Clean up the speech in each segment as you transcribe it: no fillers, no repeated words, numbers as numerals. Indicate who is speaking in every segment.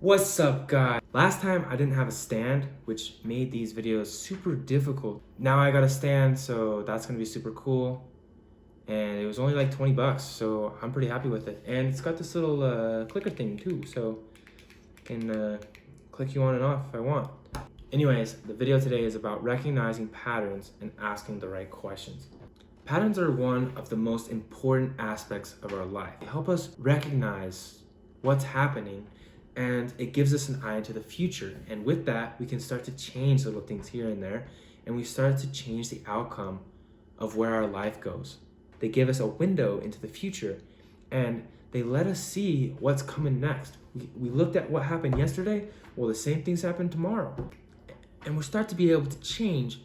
Speaker 1: What's up, guys? Last time I didn't have a stand, which made these videos super difficult. Now I got a stand, so that's gonna be super cool. And it was only like 20 bucks, so I'm pretty happy with it. And it's got this little clicker thing too, so I can click you on and off if I want. Anyways, the video today is about recognizing patterns and asking the right questions. Patterns are one of the most important aspects of our life. They help us recognize what's happening, and it gives us an eye into the future. And with that, we can start to change little things here and there, and we start to change the outcome of where our life goes. They give us a window into the future, and they let us see what's coming next. We looked at what happened yesterday, well, the same things happen tomorrow. And we start to be able to change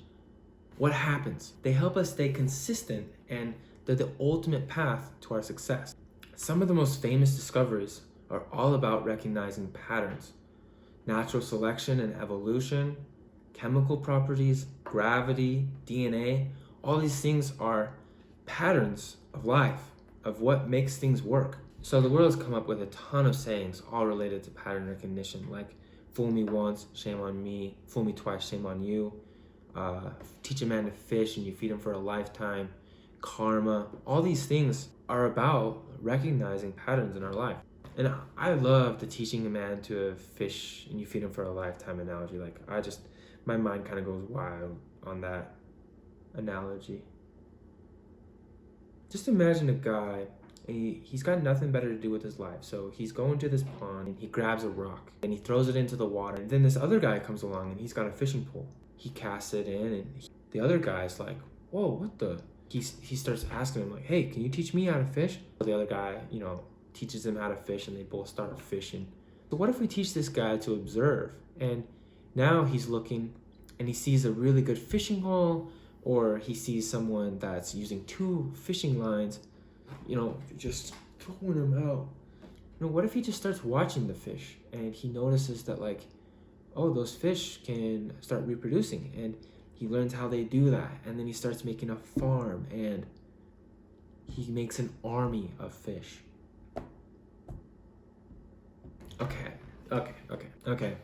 Speaker 1: what happens. They help us stay consistent, and they're the ultimate path to our success. Some of the most famous discoveries are all about recognizing patterns. Natural selection and evolution, chemical properties, gravity, DNA, all these things are patterns of life, of what makes things work. So the world has come up with a ton of sayings all related to pattern recognition, like fool me once, shame on me, fool me twice, shame on you, teach a man to fish and you feed him for a lifetime, karma. All these things are about recognizing patterns in our life. And I love the teaching a man to fish and you feed him for a lifetime analogy. Like, my mind kind of goes wild on that analogy. Just imagine a guy, and he's got nothing better to do with his life. So he's going to this pond and he grabs a rock and he throws it into the water. And then this other guy comes along and he's got a fishing pole. He casts it in, and the other guy's like, whoa, what the? He starts asking him, like, hey, can you teach me how to fish? The other guy, teaches him how to fish, and they both start fishing. So what if we teach this guy to observe? And now he's looking and he sees a really good fishing hole, or he sees someone that's using 2 fishing lines, just throwing them out. What if he just starts watching the fish and he notices that, like, oh, those fish can start reproducing, and he learns how they do that, and then he starts making a farm and he makes an army of fish. Okay.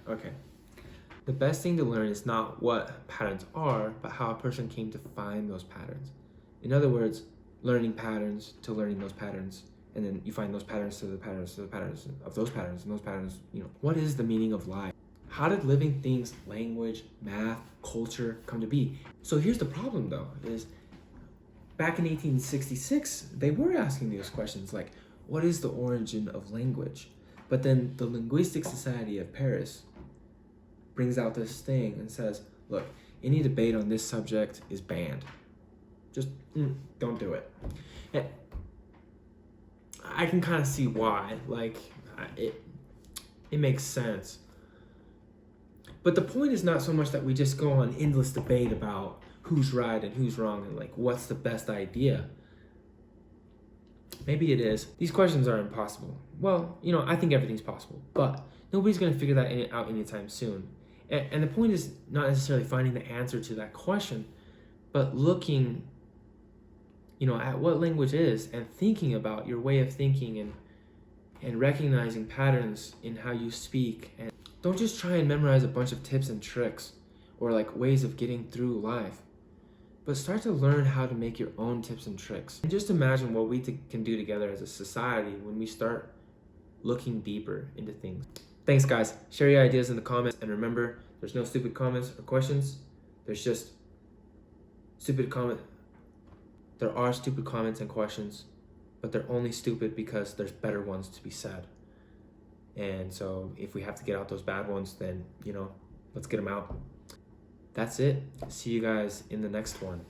Speaker 1: The best thing to learn is not what patterns are, but how a person came to find those patterns. In other words, learning patterns to learning those patterns, and then you find those patterns to the patterns to the patterns of those patterns, and those patterns, what is the meaning of life? How did living things, language, math, culture come to be? So here's the problem though, is back in 1866, they were asking these questions like, what is the origin of language? But then the Linguistic Society of Paris brings out this thing and says, look, any debate on this subject is banned. Just don't do it. And I can kind of see why, like, it makes sense. But the point is not so much that we just go on endless debate about who's right and who's wrong and, like, what's the best idea. Maybe it is. These questions are impossible. Well, I think everything's possible, but nobody's going to figure that out anytime soon. And the point is not necessarily finding the answer to that question, but looking, at what language is and thinking about your way of thinking and recognizing patterns in how you speak. And don't just try and memorize a bunch of tips and tricks or, like, ways of getting through life, but start to learn how to make your own tips and tricks. And just imagine what we can do together as a society when we start looking deeper into things. Thanks, guys. Share your ideas in the comments, and remember, there's no stupid comments or questions. There's just stupid comments. There are stupid comments and questions, but they're only stupid because there's better ones to be said. And so if we have to get out those bad ones, then, let's get them out. That's it. See you guys in the next one.